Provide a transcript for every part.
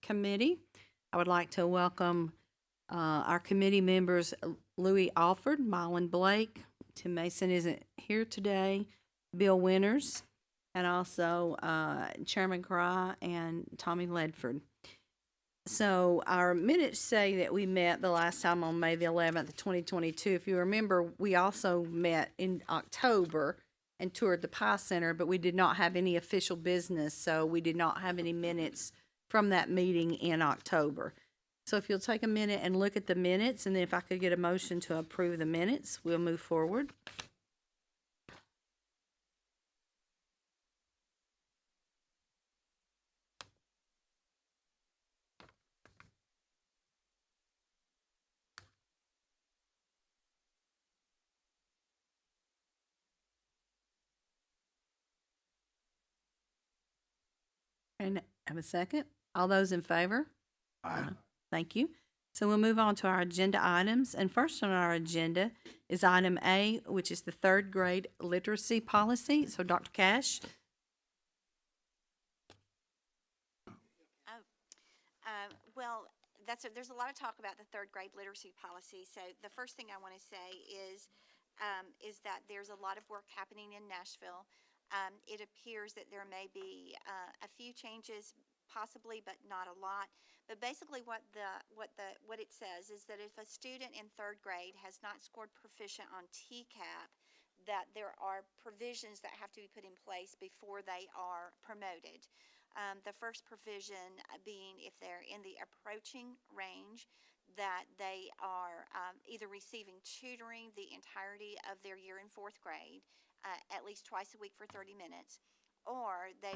Committee. I would like to welcome our committee members, Louis Alford, Mylan Blake, Tim Mason isn't here today, Bill Winters, and also Chairman Cry and Tommy Ledford. So our minutes say that we met the last time on May the 11th, 2022. If you remember, we also met in October and toured the Pie Center, but we did not have any official business, so we did not have any minutes from that meeting in October. So if you'll take a minute and look at the minutes, and then if I could get a motion to approve the minutes, we'll move forward. And have a second. All those in favor? Aye. Thank you. So we'll move on to our agenda items. And first on our agenda is item A, which is the third grade literacy policy. So Dr. Cash. Well, there's a lot of talk about the third grade literacy policy. So the first thing I want to say is that there's a lot of work happening in Nashville. It appears that there may be a few changes, possibly, but not a lot. But basically, what it says is that if a student in third grade has not scored proficient on TCAP, that there are provisions that have to be put in place before they are promoted. The first provision being if they're in the approaching range, that they are either receiving tutoring the entirety of their year in fourth grade, at least twice a week for 30 minutes, or they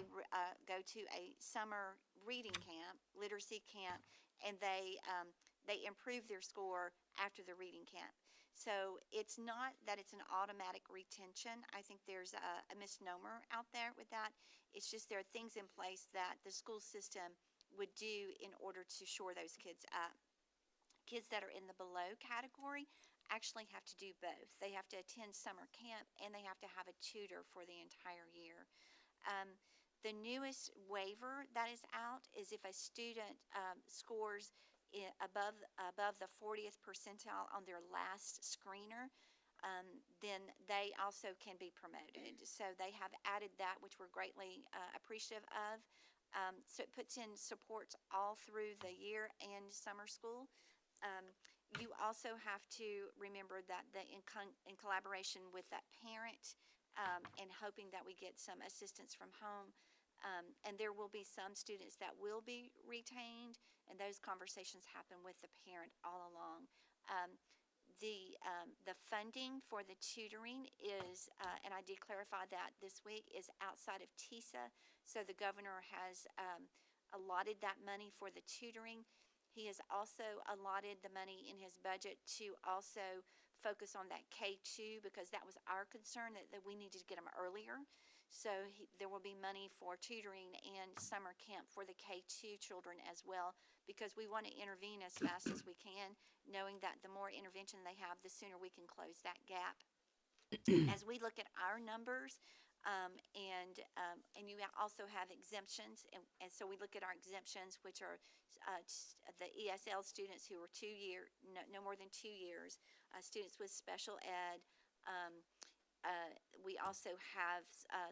go to a summer reading camp, literacy camp, and they improve their score after the reading camp. So it's not that it's an automatic retention. I think there's a misnomer out there with that. It's just there are things in place that the school system would do in order to shore those kids up. Kids that are in the below category actually have to do both. They have to attend summer camp and they have to have a tutor for the entire year. The newest waiver that is out is if a student scores above the 40th percentile on their last screener, then they also can be promoted. So they have added that, which we're greatly appreciative of. So it puts in supports all through the year and summer school. You also have to remember that in collaboration with that parent, and hoping that we get some assistance from home. And there will be some students that will be retained, and those conversations happen with the parent all along. The funding for the tutoring is, and I did clarify that this week, is outside of TISA. So the governor has allotted that money for the tutoring. He has also allotted the money in his budget to also focus on that K2, because that was our concern, that we needed to get them earlier. So there will be money for tutoring and summer camp for the K2 children as well, because we want to intervene as fast as we can, knowing that the more intervention they have, the sooner we can close that gap. As we look at our numbers, and you also have exemptions, and so we look at our exemptions, which are the ESL students who are no more than 2 years, students with special ed. We also have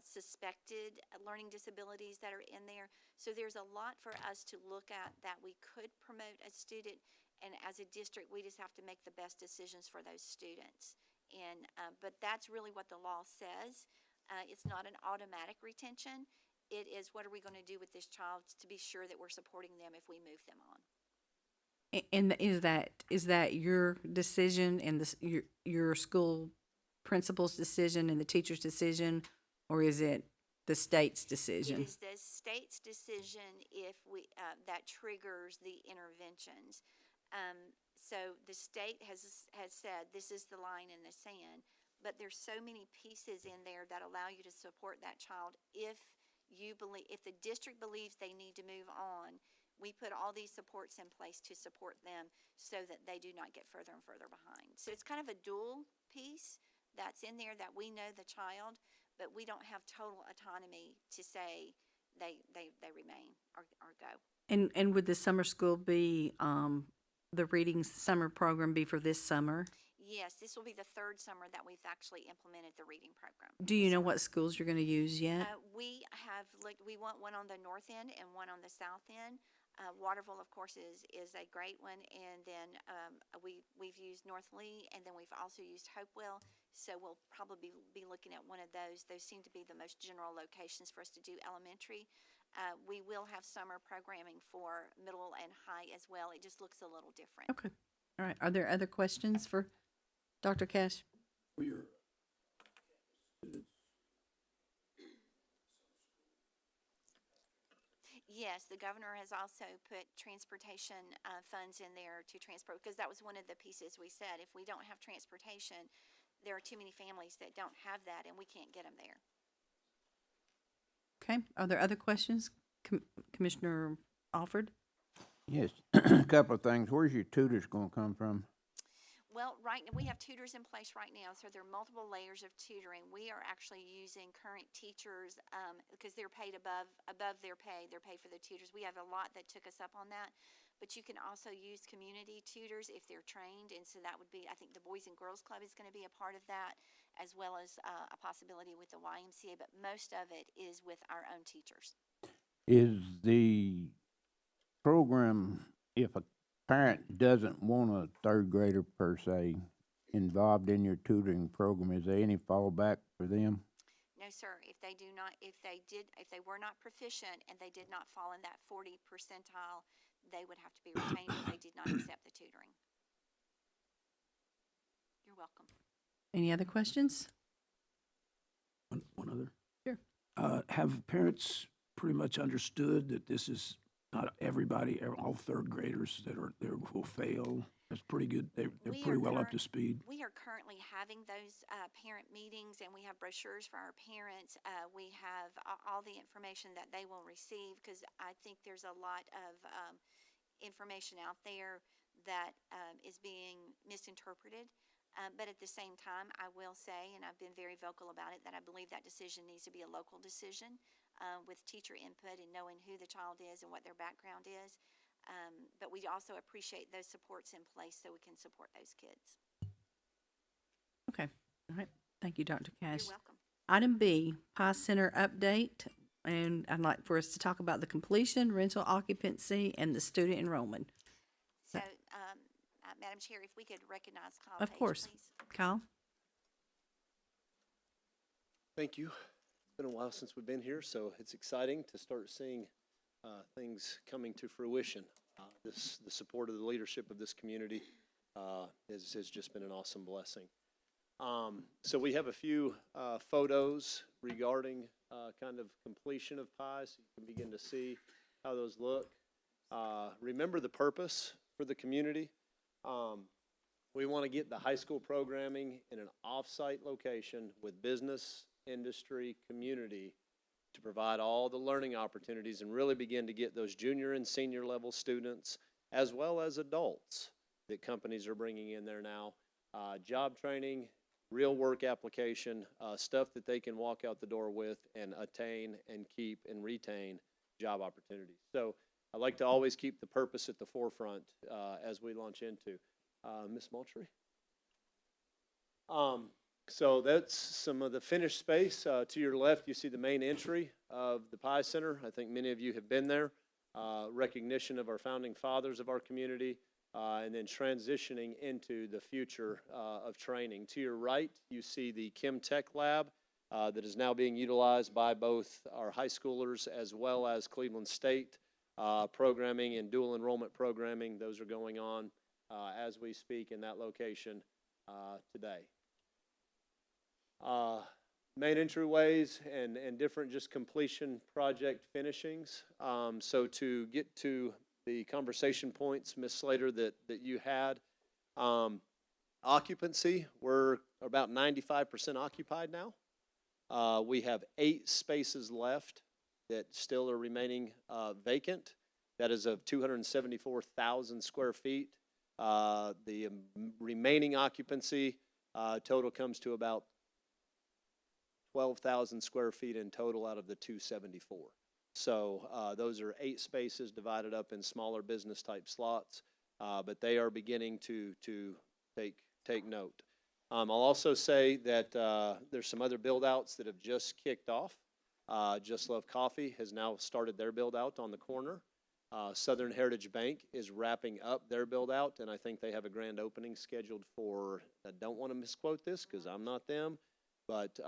suspected learning disabilities that are in there. So there's a lot for us to look at that we could promote a student, and as a district, we just have to make the best decisions for those students. And but that's really what the law says. It's not an automatic retention. It is, what are we going to do with this child to be sure that we're supporting them if we move them on. And is that your decision and your school principal's decision and the teacher's decision, or is it the state's decision? It is the state's decision if that triggers the interventions. So the state has said this is the line in the sand, but there's so many pieces in there that allow you to support that child if the district believes they need to move on. We put all these supports in place to support them so that they do not get further and further behind. So it's kind of a dual piece that's in there, that we know the child, but we don't have total autonomy to say they remain or go. And would the summer school be, the reading summer program be for this summer? Yes, this will be the third summer that we've actually implemented the reading program. Do you Yes, know ma'am. what schools you're gonna use yet? We have looked, we want one on the north end and one on the south end. Waterville, of course, is a great one, and then we've used North Lee, and then we've also used Hopewell. So we'll probably be looking at one of those. Those seem to be the most general locations for us to do elementary. We will have summer programming for middle and high as well. It just looks a little different. Okay. All right. Are there other questions for Dr. Cash? For your students, Yes, the governor has also put transportation funds in there to transport, because that was one of the pieces we said, if we don't have transportation, there are too many families that don't have that, and we can't get them there. Okay. Are there other questions? Commissioner Alford? Yes, a couple of things. Where's your tutors gonna come from? Well, we have tutors in place right now, so there are multiple layers of tutoring. We are actually using current teachers because they're paid above their pay. They're paid for the tutors. We have a lot that took us up on that, but you can also use community tutors if they're trained, and so that would be, I think, the Boys and Girls Club is going to be a part of that, as well as a possibility with the YMCA. But most of it is with our own teachers. Is the program, if a parent doesn't want a third grader per se involved in your tutoring program, is there any fallback for them? No, sir. If they do not, if they were not proficient and they did not fall in that 40 percentile, they would have to be retained if they did not accept the tutoring. You're welcome. Any other questions? one other. Sure. Have parents pretty much understood that this is not everybody, all third graders that are there will fail? That's pretty good. They're We pretty are well up current- to speed. We are currently having those parent meetings, and we have brochures for our parents. We have all the information that they will receive, because I think there's a lot of information out there that is being misinterpreted. But at the same time, I will say, and I've been very vocal about it, that I believe that decision needs to be a local decision with teacher input and knowing who the child is and what their background is. But we also appreciate those supports in place so we can support those kids. Okay. All right. Thank you, Dr. Cash. You're welcome. Item B, Pie Center update. And I'd like for us to talk about the completion, rental occupancy, and the student enrollment. So, Madam Chair, if we could recognize Kyle Of Page, course. please. Kyle? Thank you. It's been a while since we've been here, so it's exciting to start seeing things coming to fruition. The support of the leadership of this community has just been an awesome blessing. So we have a few photos regarding kind of completion of PIE, so you can begin to see how those look. Remember the purpose for the community. We want to get the high school programming in an off-site location with business, industry, community to provide all the learning opportunities and really begin to get those junior and senior level students as well as adults that companies are bringing in there now. Job training, real work application, stuff that they can walk out the door with and attain and keep and retain job opportunities. So I like to always keep the purpose at the forefront as we launch into. Ms. Moultrie? So that's some of the finished space. To your left, you see the main entry of the PIE Center. I think many of you have been there. Recognition of our founding fathers of our community, and then transitioning into the future of training. To your right, you see the Chem Tech Lab that is now being utilized by both our high schoolers as well as Cleveland State programming and dual enrollment programming. Those are going on as we speak in that location today. Main entryways and different just completion project finishings. So to get to the conversation points, Ms. Slater, that you had, occupancy, we're about 95% occupied now. We have 8 spaces left that still are remaining vacant. That is of 274,000 square feet. The remaining occupancy total comes to about 12,000 square feet in total out of the 274. So those are 8 spaces divided up in smaller business-type slots, but they are beginning to take note. I'll also say that there's some other build-outs that have just kicked off. Just Love Coffee has now started their build-out on the corner. Southern Heritage Bank is wrapping up their build-out, and I think they have a grand opening scheduled for, I don't want to misquote this because I'm not them, but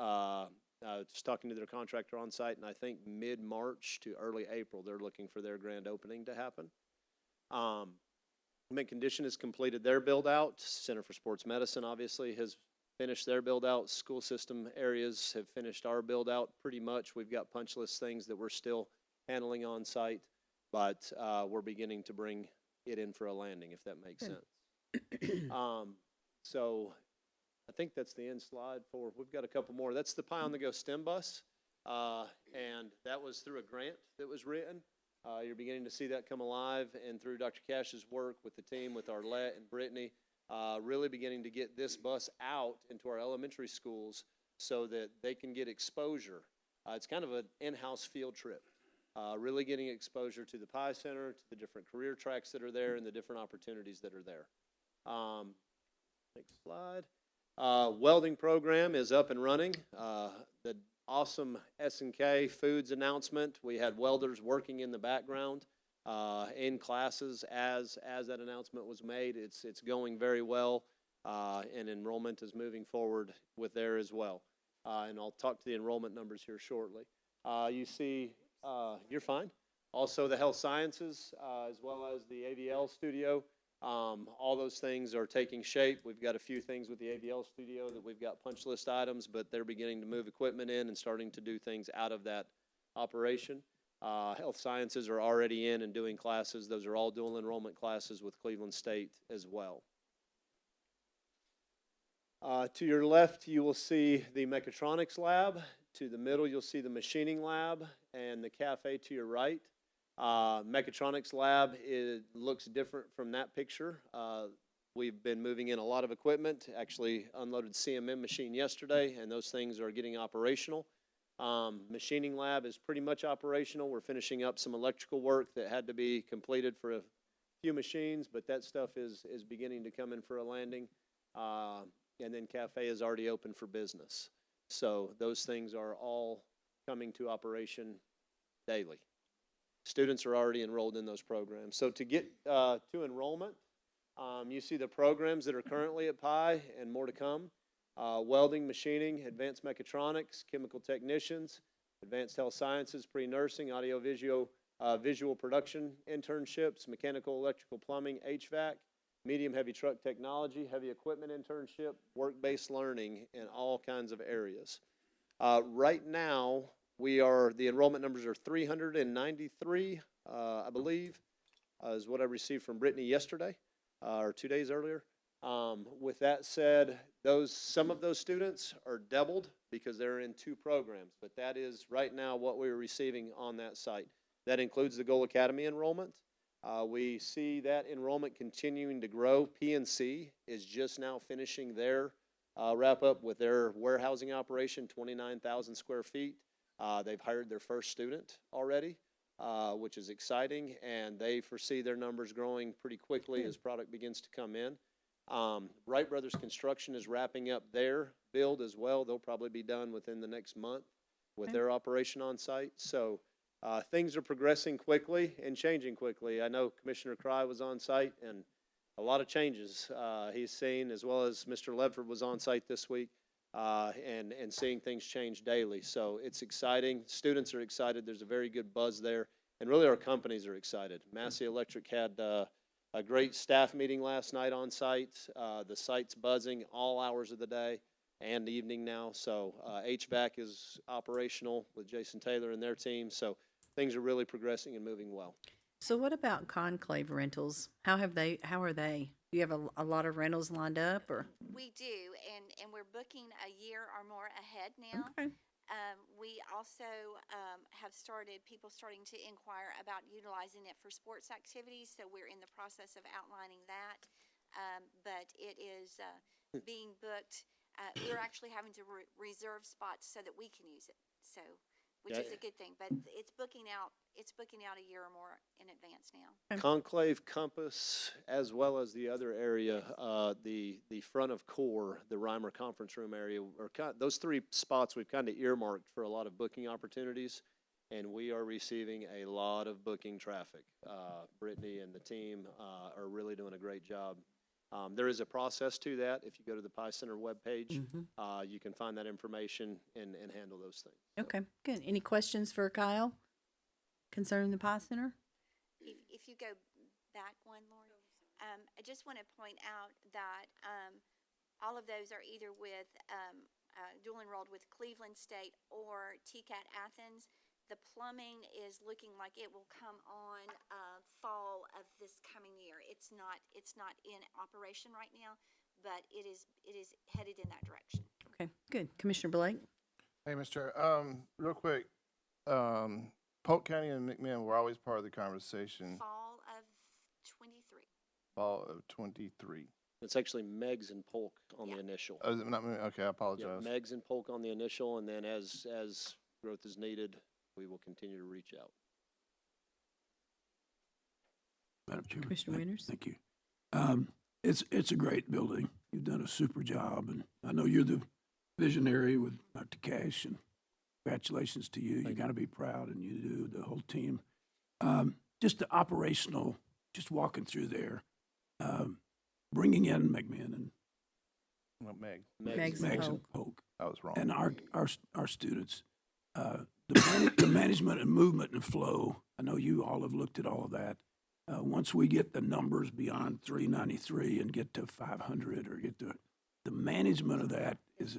just talking to their contractor on site, and I think mid-March to early April, they're looking for their grand opening to happen. Mint Condition has completed their build-out. Center for Sports Medicine, obviously, has finished their build-out. School system areas have finished our build-out pretty much. We've got punch list things that we're still handling on site, but we're beginning to bring it in for a landing, if that makes sense. So I think that's the end slide for, we've got a couple more. That's the Pie on the Go STEM bus, and that was through a grant that was written. You're beginning to see that come alive, and through Dr. Cash's work with the team, with Arlette and Brittany, really beginning to get this bus out into our elementary schools so that they can get exposure. It's kind of an in-house field trip, really getting exposure to the Pie Center, to the different career tracks that are there, and the different opportunities that are there. Next slide. Welding program is up and running. The awesome S&K Foods announcement. We had welders working in the background in classes as that announcement was made. It's going very well, and enrollment is moving forward with there as well. And I'll talk to the enrollment numbers here shortly. You see, you're fine. Also the health sciences, as well as the AVL studio. All those things are taking shape. We've got a few things with the AVL studio that we've got punch list items, but they're beginning to move equipment in and starting to do things out of that operation. Health sciences are already in and doing classes. Those are all dual enrollment classes with Cleveland State as well. To your left, you will see the mechatronics lab. To the middle, you'll see the machining lab, and the cafe to your right. Mechatronics lab, it looks different from that picture. We've been moving in a lot of equipment, actually unloaded CMM machine yesterday, and those things are getting operational. Machining lab is pretty much operational. We're finishing up some electrical work that had to be completed for a few machines, but that stuff is beginning to come in for a landing. And then cafe is already open for business. So those things are all coming to operation daily. Students are already enrolled in those programs. So to get to enrollment, you see the programs that are currently at PI and more to come. Welding, machining, advanced mechatronics, chemical technicians, advanced health sciences, pre-nursing, visual production internships, mechanical, electrical, plumbing, HVAC, medium heavy truck technology, heavy equipment internship, work-based learning in all kinds of areas. Right now, the enrollment numbers are 393, I believe, is what I received from Brittany yesterday, or 2 days earlier. With that said, some of those students are doubled because they're in 2 programs, but that is right now what we're receiving on that site. That includes the Goal Academy enrollment. We see that enrollment continuing to grow. PNC is just now finishing their wrap up with their warehousing operation, 29,000 square feet. They've hired their first student already, which is exciting, and they foresee their numbers growing pretty quickly as product begins to come in. Wright Brothers Construction is wrapping up their build as well. They'll probably be done within the next month with their operation on site. So things are progressing quickly and changing quickly. I know Commissioner Cry was on site, and a lot of changes he's seen, as well as Mr. Ledford was on site this week. And seeing things change daily. So it's exciting. Students are excited. There's a very good buzz there. And really our companies are excited. Massey Electric had a great staff meeting last night on site. The site's buzzing all hours of the day and evening now. So HVAC is operational with Jason Taylor and their team. So things are really progressing and moving well. So what about Conclave rentals? How are they? Do you have a lot of rentals lined up, or? We do, and we're booking a year or more ahead now. Okay. We also have people starting to inquire about utilizing it for sports activities, so we're in the process of outlining that. But it is being booked. We're actually having to reserve spots so that we can use it. So which Yeah. is a good thing, but it's booking out a year or more in advance now. Conclave Compass, as well as the other area, the front of core, the Reimer Conference Room area, those three spots we've kind of earmarked for a lot of booking opportunities, and we are receiving a lot of booking traffic. Brittany and the team are really doing a great job. There is a process to that. If you go to the Pie Center webpage, you can find that information and handle those things. Okay, good. Any questions for Kyle concerning the Pie Center? If you go back one, Lori, I just want to point out that all of those are either with dual enrolled with Cleveland State or TCAT Athens. The plumbing is looking like it will come on fall of this coming year. It's not in operation right now, but it is headed in that direction. Okay, good. Commissioner Blake? Hey, Mr. Chair, real quick, Polk County and McMinn were always part of the conversation. Fall of 23. Fall of 23. It's actually Megs and Polk on the initial. Oh, is it not me? Okay, I Yeah, apologize. Megs and Polk on the initial, and then as growth is needed, we will continue to reach out. Madam Chairman. Commissioner Winters? Thank you. It's a great building. You've done a super job, and I know you're the visionary with Dr. Cash, and congratulations to you. You got to be proud, and you do, the whole team. Just the operational, just walking through there, bringing in McMahon and Well, Meg, Megs and Megs and Polk. Polk, I was wrong. and our students. The management and movement and flow, I know you all have looked at all of that. Once we get the numbers beyond 393 and get to 500 or get to the management of that is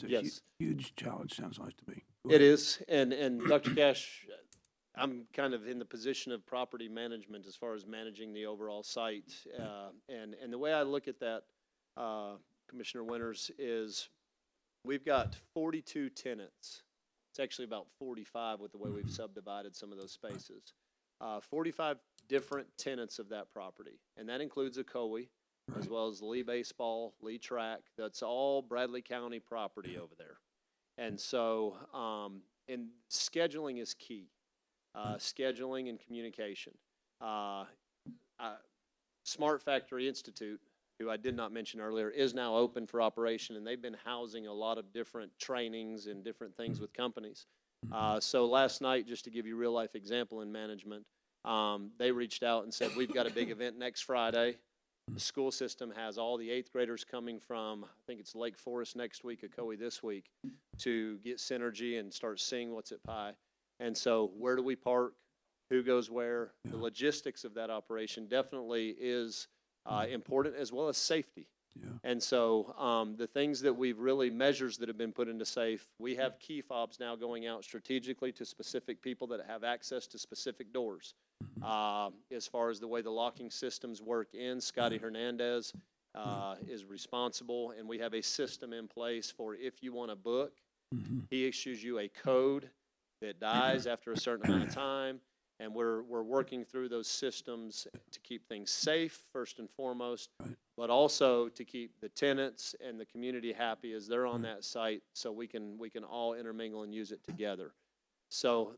a Yes. huge challenge, sounds like to me. Go It ahead. is, and Dr. Cash, I'm kind of in the position of property management as far as managing the overall site. And the way I look at that, Commissioner Winters, is we've got 42 tenants. It's actually about 45 with the way we've subdivided some of those spaces. 45 different tenants of that property, and that includes a COE, as Right. well as Lee Baseball, Lee Track. That's all Bradley County property over there. And so, and scheduling is key. Scheduling and communication. Smart Factory Institute, who I did not mention earlier, is now open for operation, and they've been housing a lot of different trainings and different things with companies. So last night, just to give you a real life example in management, they reached out and said, we've got a big event next Friday. The school system has all the 8th graders coming from, I think it's Lake Forest next week, Ocoee this week, to get synergy and start seeing what's at Pie. And so where do we park? Who goes where? The logistics of that operation definitely is important, as well as safety. Yeah. And so the things that we've really, measures that have been put into safe, we have key fobs now going out strategically to specific people that have access to specific doors. As far as the way the locking systems work Scotty Hernandez is responsible, and we have a system in place for if you want to book, he issues you a code that dies after a certain amount of time. And we're working through those systems to keep things safe, first and foremost, but also to keep the tenants and the community happy as they're on that site, so we can all intermingle and use it together. So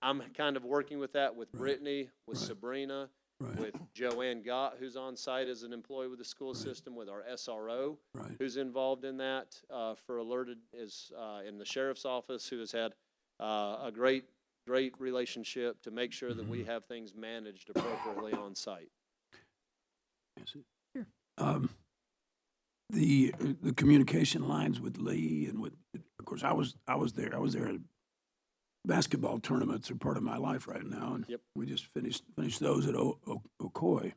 I'm kind of working with that with Brittany, with Sabrina, with Joanne Gott, who's on site as an employee with the school system, with our SRO, who's involved in that for Alerted, is in the sheriff's office, who has had a great relationship to make sure that we have things managed appropriately on site. Sure. The communication lines with Lee and with, of course, I was there. I was there at basketball tournaments are part of my life right now, and we just finished those at Ocoee.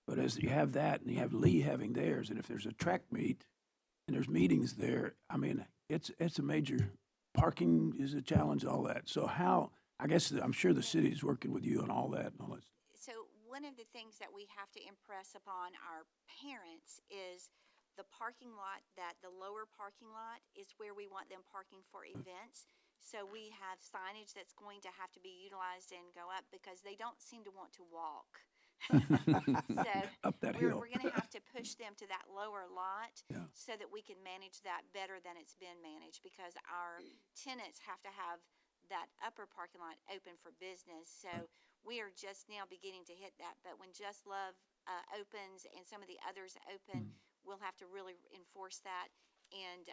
But as you have that, and you have Lee having theirs, and if there's a track meet and there's meetings there, I mean, it's a major. Parking is a challenge, all that. So how? I guess I'm sure the city's working with you on all that and all that. So one of the things that we have to impress upon our parents is the parking lot, that the lower parking lot is where we want them parking for events. So we have signage that's going to have to be utilized and go up because they don't seem to want to walk. So Up that hill. we're going to have to push them to that lower lot Yeah. so that we can manage that better than it's been managed, because our tenants have to have that upper parking lot open for business. So we are just now beginning to hit that. But when Just Love opens and some of the others open, we'll have to really enforce that. And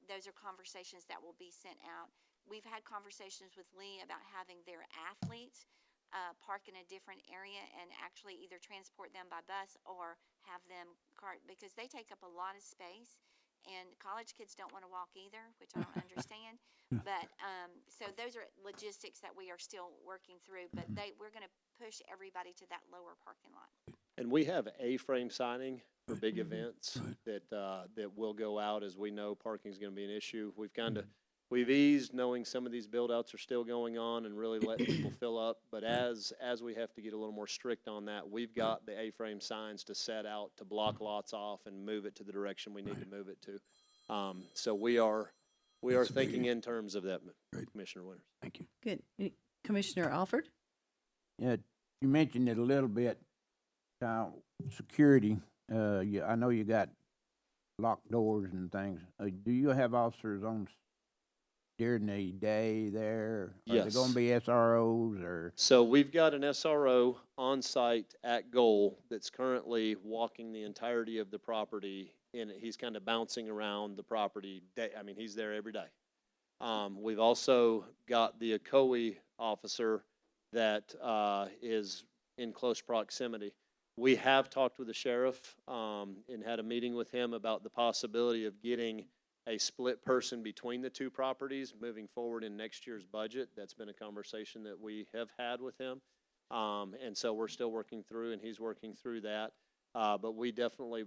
those are conversations that will be sent out. We've had conversations with Lee about having their athletes park in a different area and actually either transport them by bus or have them cart, because they take up a lot of space. And college kids don't want to walk either, which I don't understand. But so those are logistics that we are still working through. But we're going to push everybody to that lower parking lot. And we have A-frame signing for big events that will go out as we know parking is going to be an issue. We've eased knowing some of these build-outs are still going on and really letting people fill up. But as we have to get a little more strict on that, we've got the A-frame signs to set out to block lots off and move it to the direction we need to move it to. So we are thinking in terms of that, Commissioner Winters. Thank you. Good. Commissioner Alford? Yeah, you mentioned it a little bit, security. I know you got locked doors and things. Do you have officers on during the day there? Are there Yes. going to be SROs or? So we've got an SRO on site at Goal that's currently walking the entirety of the property, and he's kind of bouncing around the property. He's there every day. We've also got the ACOE officer that is in close proximity. We have talked with the sheriff and had a meeting with him about the possibility of getting a split person between the two properties moving forward in next year's budget. That's been a conversation that we have had with him. And so we're still working through, and he's working through that. But we definitely,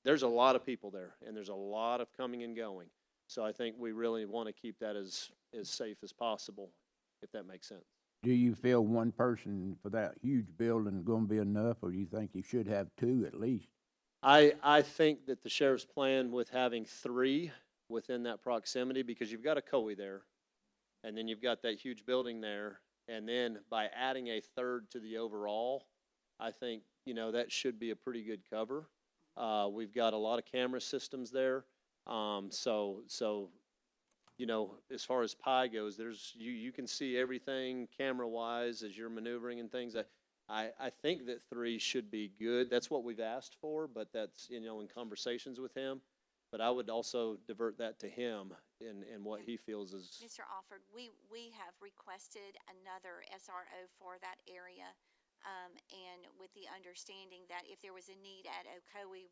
there's a lot of people there, and there's a lot of coming and going. So I think we really want to keep that as safe as possible, if that makes sense. Do you feel one person for that huge building going to be enough, or do you think you should have two at least? I think that the sheriff's plan with having 3 within that proximity, because you've got a COE there, and then you've got that huge building there, and then by adding a third to the overall, I think, that should be a pretty good cover. We've got a lot of camera systems there. So as far as pie goes, you can see everything camera-wise as you're maneuvering and things. I think that 3 should be good. That's what we've asked for, but that's, in conversations with him. But I would also divert that to him and what he feels is. Mr. Alford, we have requested another SRO for that area. And with the understanding that if there was a need at Ocoee,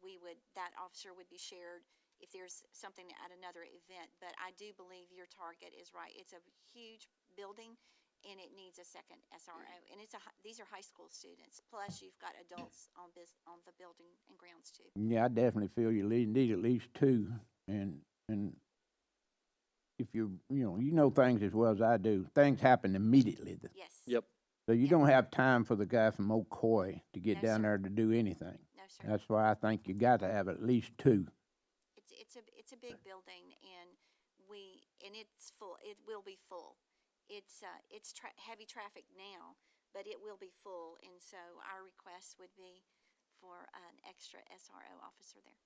that officer would be shared if there's something at another event. But I do believe your target is right. It's a huge building, and it needs a second SRO. And these are high school students. Plus, you've got adults on the building and grounds too. Yeah, I definitely feel you need at least 2, and if you know things as well as I do, things happen immediately. Yes. Yep. So you don't have time for the guy from Ocoee to get No, down sir. there to do anything. No, sir. That's why I think you got to have at least 2. It's a big building, and it's full. It will be full. It's heavy traffic now, but it will be full, and so our request would be for an extra SRO officer there.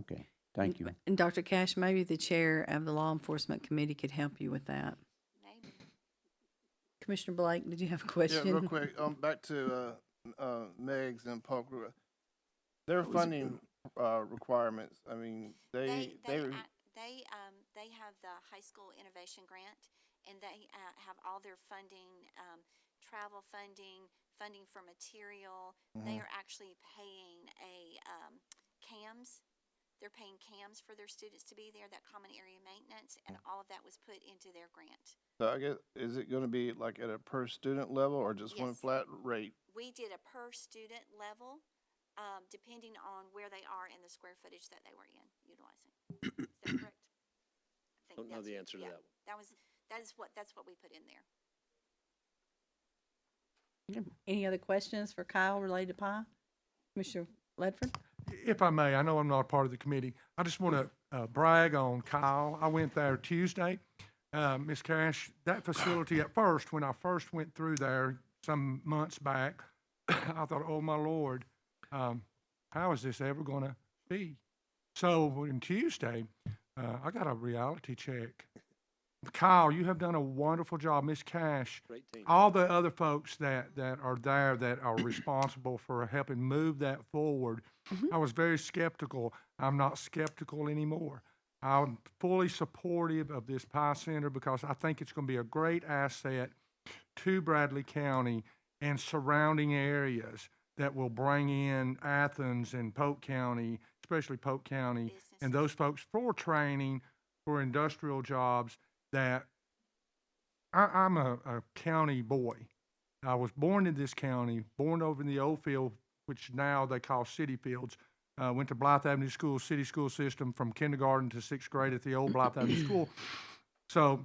Okay, thank you. And Dr. Cash, maybe the chair of the Law Enforcement Committee could help you with that. Maybe. Commissioner Blake, did you have a question? Yeah, real quick, back to Megs and Polk. Their funding requirements. I mean, they have the high school innovation grant, and they have all their funding, travel funding for material. They are actually paying CAMS. They're paying CAMS for their students to be there, that common area maintenance, and all of that was put into their grant. So I guess, is it going to be like at a per student level or just one Yes. flat rate? We did a per student level, depending on where they are and the square footage that they were utilizing. Is that correct? I think Don't know that's- the answer to yeah, that one. That's what we put in there. Any other questions for Kyle related to pie? Commissioner Ledford? If I may, I know I'm not a part of the committee. I just want to brag on Kyle. I went there Tuesday. Ms. Cash, that facility at first, when I first went through there some months back, I thought, oh my Lord, how is this ever going to be? So on Tuesday, I got a reality check Kyle, you have done a wonderful job. Miss Cash, Great team. all the other folks that are there that are responsible for helping move that forward. I was very skeptical. I'm not skeptical anymore. I'm fully supportive of this Pie Center because I think it's going to be a great asset to Bradley County and surrounding areas that will bring in Athens and Polk County, especially Polk County, and those folks for training, for industrial jobs that I'm a county boy. I was born in this county, born over in the old field, which now they call City Fields. Went to Blythe Avenue School, city school system from kindergarten to sixth grade at the old Blythe Avenue School. So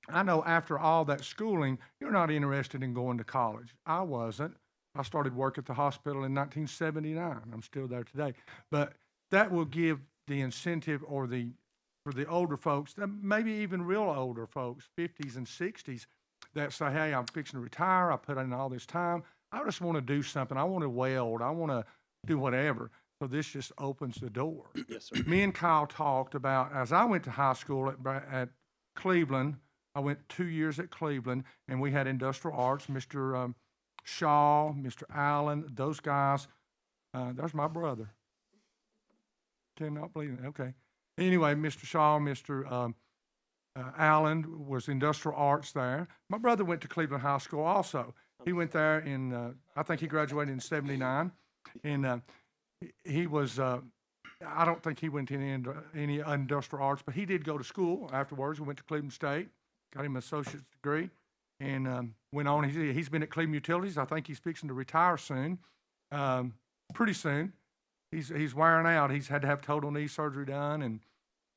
I know after all that schooling, you're not interested in going to college. I wasn't. I started work at the hospital in 1979. I'm still there today. But that will give the incentive for the older folks, maybe even real older folks, 50s and 60s, that say, hey, I'm fixing to retire. I put in all this time. I just want to do something. I want to weld. I want to do whatever. So this just opens the door. Yes, sir. Me and Kyle talked about, as I went to high school at Cleveland, I went 2 years at Cleveland, and we had industrial arts, Mr. Shaw, Mr. Allen, those guys. There's my brother. Cannot believe it. Okay. Anyway, Mr. Shaw, Mr. Allen was industrial arts there. My brother went to Cleveland High School also. He went there in, I think he graduated in 79. And he was, I don't think he went to any industrial arts, but he did go to school afterwards. He went to Cleveland State, got him an associate's degree, and went on. He's been at Cleveland Utilities. I think he's fixing to retire soon, pretty soon. He's wearing out. He's had to have total knee surgery done, and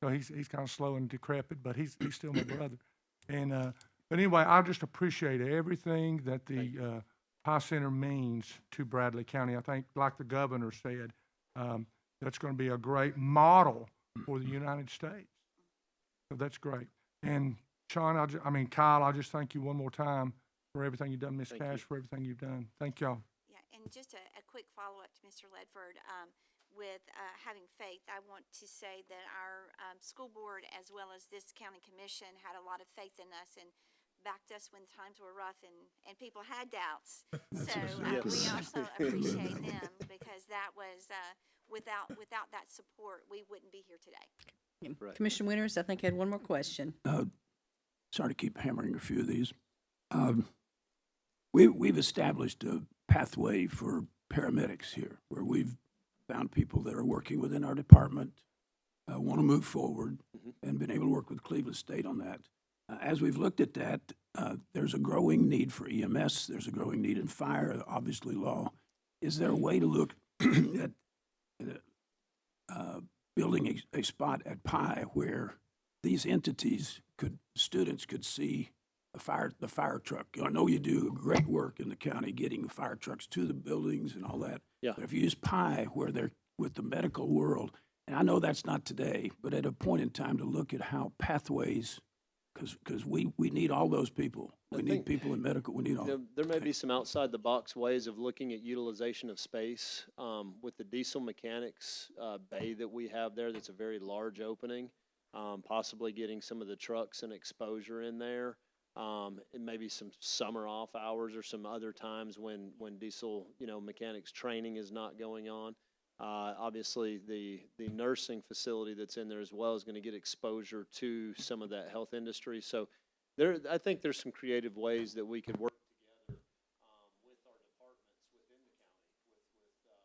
so he's kind of slow and decrepit, but he's still my brother. And but anyway, I just appreciate everything that the Pie Center means to Bradley County. I think, like the governor said, that's going to be a great model for the United States. So that's great. And Sean, Kyle, I just thank you one more time for everything you've done, Miss Thank Cash, you. for everything you've done. Thank y'all. Yeah, and just a quick follow-up to Mr. Ledford, with having faith, I want to say that our school board, as well as this county commission, had a lot of faith in us and backed us when times were rough and people had doubts. So we also appreciate them because that was, without that support, we wouldn't be here today. Right. Commissioner Winters, I think I had one more question. Sorry to keep hammering a few of these. We've established a pathway for paramedics here, where we've found people that are working within our department, want to move forward, and been able to work with Cleveland State on that. As we've looked at that, there's a growing need for EMS. There's a growing need in fire, obviously law. Is there a way to look at building a spot at Pi where these entities students could see the fire truck? I know you do great work in the county getting the fire trucks to the buildings and all that. Yeah. But if you use Pi where they're with the medical world, and I know that's not today, but at a point in time to look at how pathways, because we need all those people. We need people in medical. We need all. There may be some outside the box ways of looking at utilization of space. With the diesel mechanics bay that we have there, that's a very large opening. Possibly getting some of the trucks and exposure in there. And maybe some summer off hours or some other times when diesel mechanics training is not going on. Obviously, the nursing facility that's in there as well is going to get exposure to some of that health industry. So I think there's some creative ways that we could work together with our departments within the county, with Sean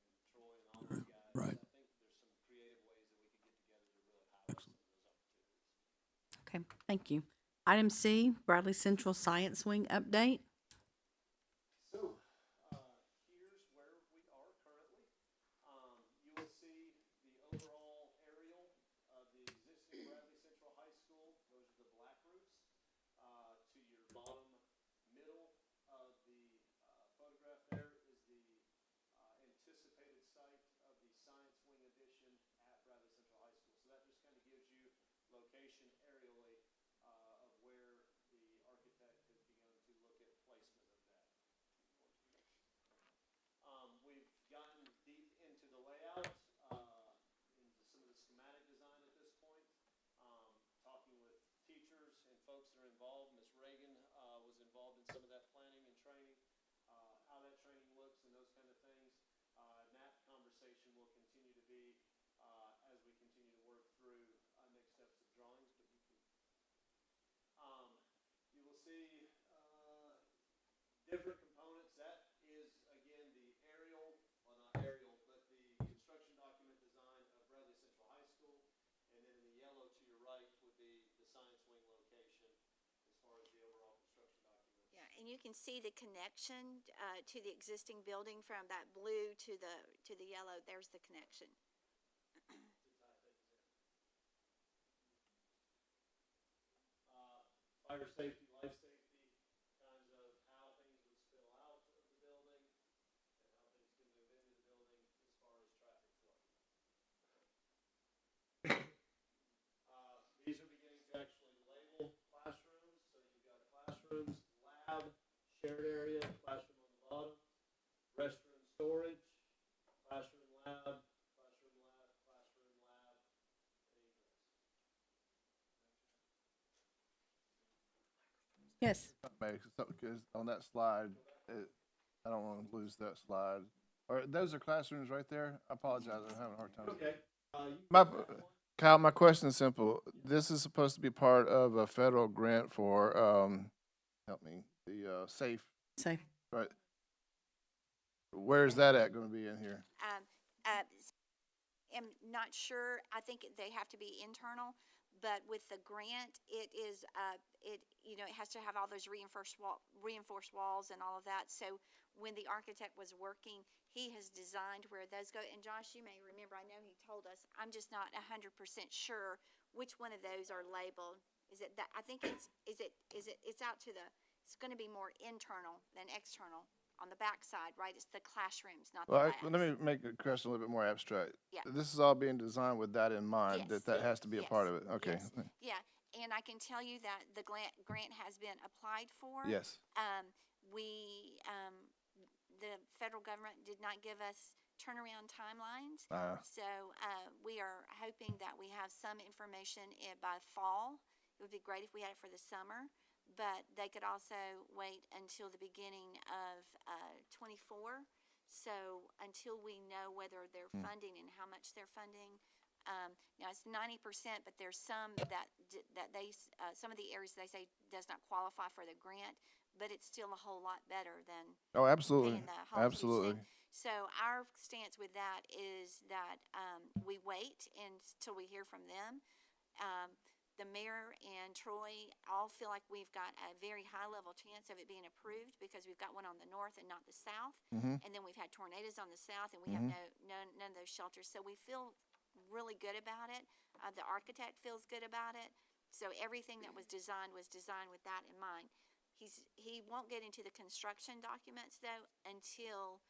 and Troy and all those guys. Right. I think there's some creative ways that we could get together to really highlight some of those opportunities. Okay, thank you. Item C, Bradley Central Science Wing update. So, here's where we are currently. You will see the overall aerial of the existing Bradley Central High School. Those are the black roofs. To your bottom middle of the photograph there is the anticipated site of the Science Wing addition at Bradley Central High School. So that just kind of gives you location aerially of where the architect has begun to look at placement of that. We've gotten deep into the layout, into some of the schematic design see, different components. That is, again, the aerial, well, not aerial, but the construction document design of Bradley Central High School. And then in the yellow to your right would be the science wing location as far as the overall construction documents. Yeah, and you can see the connection, to the existing building from that blue to the yellow. There's the connection. Fire safety, life safety, kinds of how things would spill out of the building and how things can move into the building as far as traffic flow. These are beginning to actually label classrooms. So you've got classrooms, lab, shared area, classroom on the bottom, restroom storage, classroom lab, classroom lab, classroom lab, and egress. Yes. Because on that slide, I don't want to lose that slide. Those are classrooms right there? I apologize, I'm having a hard time. Okay. Kyle, my question is simple. This is supposed to be part of a federal grant for, help me, the SAFE, Safe. right? Where's that at gonna be in here? Am not sure. I think they have to be internal, but with the grant, it is, it has to have all those reinforced walls and all of that. So when the architect was working, he has designed where those go. And Josh, you may remember, I know he told us, I'm just not 100% sure which one of those are labeled. Is it that, I think it's out to it's gonna be more internal than external. On the back side, right? It's the classrooms, not the Well, labs. let me make the question a little bit more abstract. Yeah. This is all being designed with that in mind, Yes. that has to be a part of it. Okay. Yes. Yeah, and I can tell you that the grant has been applied for. Yes. The federal government did not give us turnaround timelines. So we are hoping that we have some information by fall. It would be great if we had it for the summer, but they could also wait until the beginning of 24. So until we know whether they're funding and how much they're funding. Now it's 90%, but there's some that they some of the areas they say does not qualify for the grant, but it's still a whole lot better than Oh, absolutely. paying the whole huge Absolutely. thing. So our stance with that is that we wait until we hear from them. The mayor and Troy all feel like we've got a very high level chance of it being approved because we've got one on the north and not the south. And then we've had tornadoes on the south and we have none of those shelters. So we feel really good about it. The architect feels good about it. So everything that was designed with that in mind. He won't get into the construction documents though until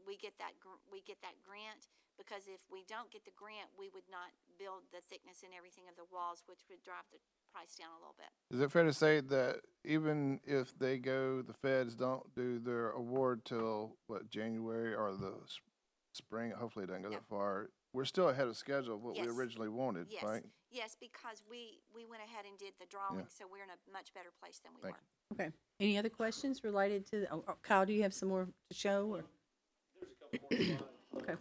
we get that grant, because if we don't get the grant, we would not build the thickness and everything of the walls, which would drive the price down a little bit. Is it fair to say that even if the feds don't do their award till January or the spring, hopefully it doesn't go that far, we're still ahead of schedule of what we Yes. originally wanted, Yes. right? Yes, because we went ahead and did the drawing, so we're in a much better place than we Thank were. Okay. Any other questions related to, Kyle, do you have some more to show or? There's a couple more slides. Okay.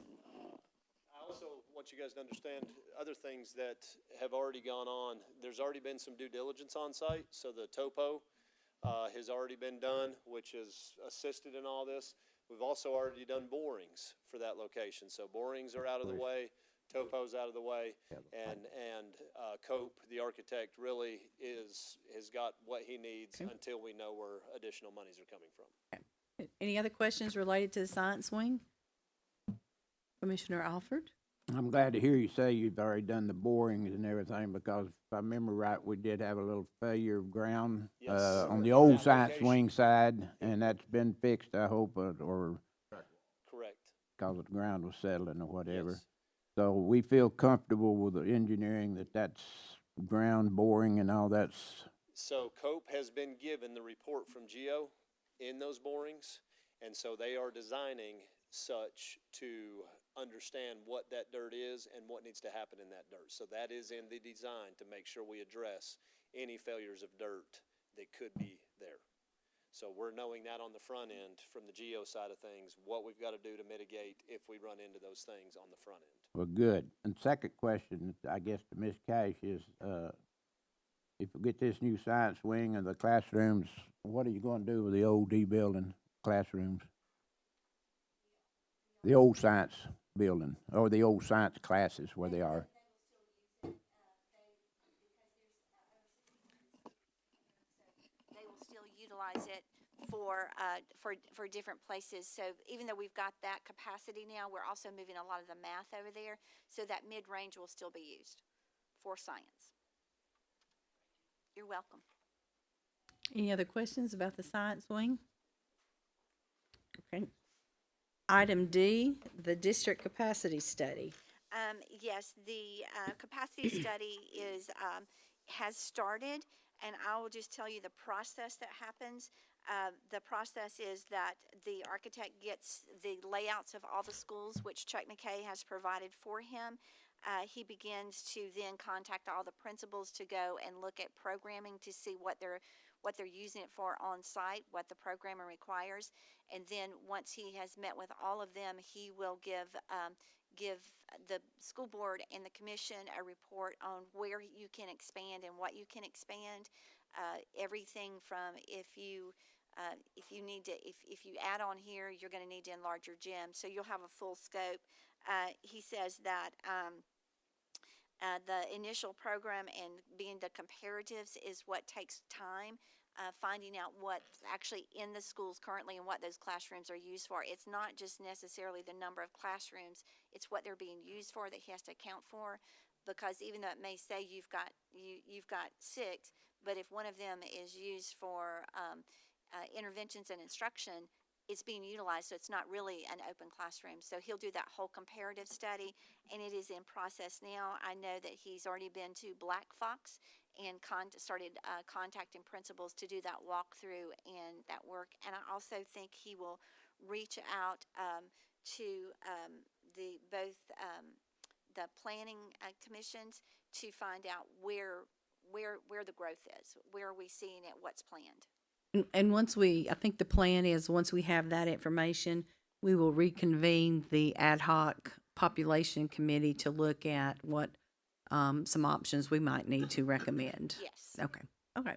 I also want you guys to understand other things that have already gone on. There's already been some due diligence on site, so the topo has already been done, which has assisted in all this. We've also already done borings for that location, so borings are out of the way, topo's out of the way, and Cope, the architect, really has got what he needs until we know where additional monies are coming from. Any other questions related to the science wing? Commissioner Alford? I'm glad to hear you say you've already done the borings and everything, because if I remember right, we did have a little failure of ground, Yes. on the That old science location. wing side, and that's been fixed, I hope, or Correct. because the ground was settling or whatever. Yes. So we feel comfortable with the engineering that's ground boring and all that's, So Cope has been given the report from Geo in those borings, and so they are designing such to understand what that dirt is and what needs to happen in that dirt. So that is in the design to make sure we address any failures of dirt that could be there. So we're knowing that on the front end from the Geo side of things, what we've got to do to mitigate if we run into those things on the front end. well, good. And second question, I guess to Ms. Cash is, if we get this new science wing and the classrooms, what are you gonna do with the old D building classrooms? The old science building, or the old science classes where they are? They will still utilize it for different places. So even though we've got that capacity now, we're also moving a lot of the math over there, so that mid-range will still be used for science. You're welcome. Any other questions about the science wing? Okay. Item D, the district capacity study. Yes, the capacity study has started, and I will just tell you the process that happens. The process is that the architect gets the layouts of all the schools, which Chuck McKay has provided for him. He begins to then contact all the principals to go and look at programming to see what they're using it for on site, what the programmer requires, and then once he has met with all of them, he will give the school board and the commission a report on where you can expand and what you can expand. Everything from if you add on here, you're going to need to enlarge your gym, so you'll have a full scope. He says that the initial program and being the comparatives is what takes time. Finding out what's actually in the schools currently and what those classrooms are used for. It's not just necessarily the number of classrooms, it's what they're being used for that he has to account for, because even though it may say you've got 6, but if one of them is used for interventions and instruction, it's being utilized, so it's not really an open classroom. So he'll do that whole comparative study, and it is in process now. I know that he's already been to Black Fox and started contacting principals to do that walkthrough and that work. And I also think he will reach out to both the planning commissions to find out where the growth is, where are we seeing it, what's planned. And I think the plan is, once we have that information, we will reconvene the ad hoc population committee to look at what some options we might need to recommend. Yes. Okay.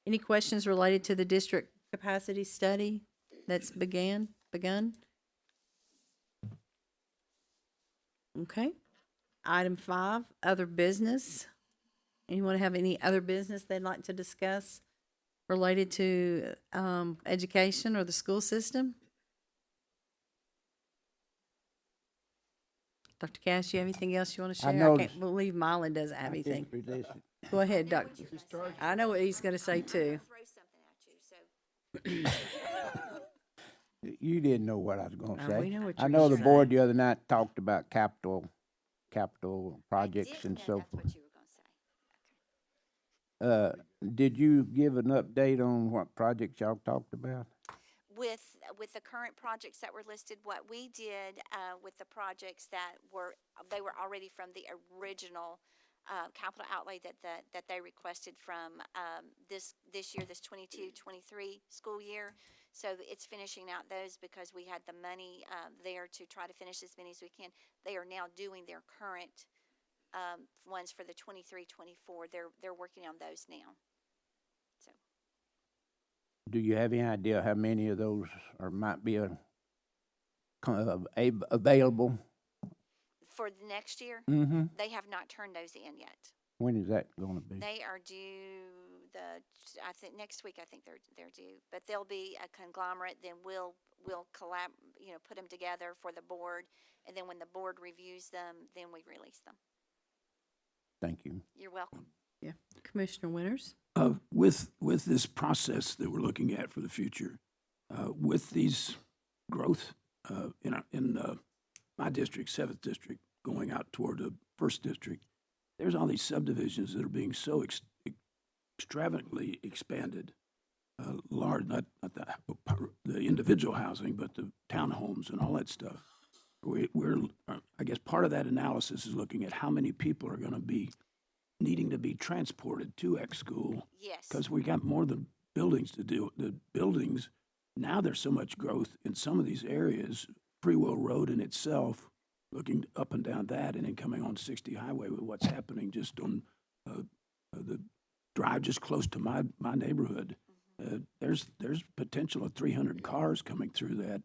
Any questions related to the district capacity study that's begun? Okay. Item 5, other business. Anyone have any other business they'd like to discuss related to education or the school system? Dr. Cash, you have anything else you want to share? I noticed- can't believe Mylan doesn't have anything. Just listen. Go ahead, Doctor. I know what he's going to say too. Throw something at you, so. You didn't know what I was gonna say. We know what I you're know gonna the say. board the other night talked about capital projects I and didn't so know forth. that's what you were going to say. Did you give an update on what projects y'all talked about? With the current projects that were listed, what we did with the projects that were already from the original capital outlay that they requested from this year, this 22-23 school year. So it's finishing out those because we had the money there to try to finish as many as we can. They are now doing their current ones for the 23-24. They're working on those now. So. Do you have any idea how many of those might be available? For the next year, Mm-hmm. they have not turned those in yet. When is that gonna be? They are due I think next week. I think they're due, but they'll be a conglomerate. Then we'll put them together for the board, and then when the board reviews them, then we release them. Thank you. You're welcome. Yeah. Commissioner Winters? With this process that we're looking at for the future, with these growth in my district, 7th district, going out toward the 1st district, there's all these subdivisions that are being so extravagantly expanded, large, not the individual housing, but the townhomes and all that stuff. I guess part of that analysis is looking at how many people are going to be needing to be transported to X school. Yes. Because we got more than buildings to do. The buildings, now there's so much growth in some of these areas. Free Will Road in itself, looking up and down that, and then coming on 60 Highway with what's happening just on the drive just close to my neighborhood. There's potential of 300 cars coming through that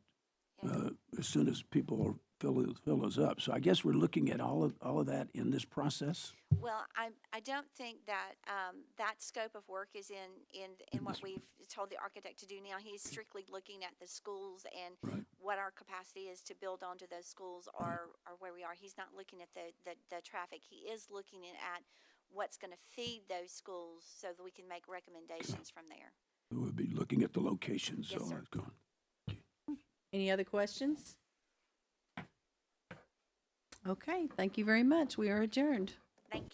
as soon as people fill those up. So I guess we're looking at all of that in this process. Well, I don't think that, that scope of work is in what we've told the architect to do now. He's strictly looking at the schools and Right. what our capacity is to build onto those schools or where we are. He's not looking at the traffic. He is looking at what's going to feed those schools so that we can make recommendations from there. We'll be looking at the locations. Yes, So sir. let's go. Any other questions? Okay, thank you very much. We are adjourned.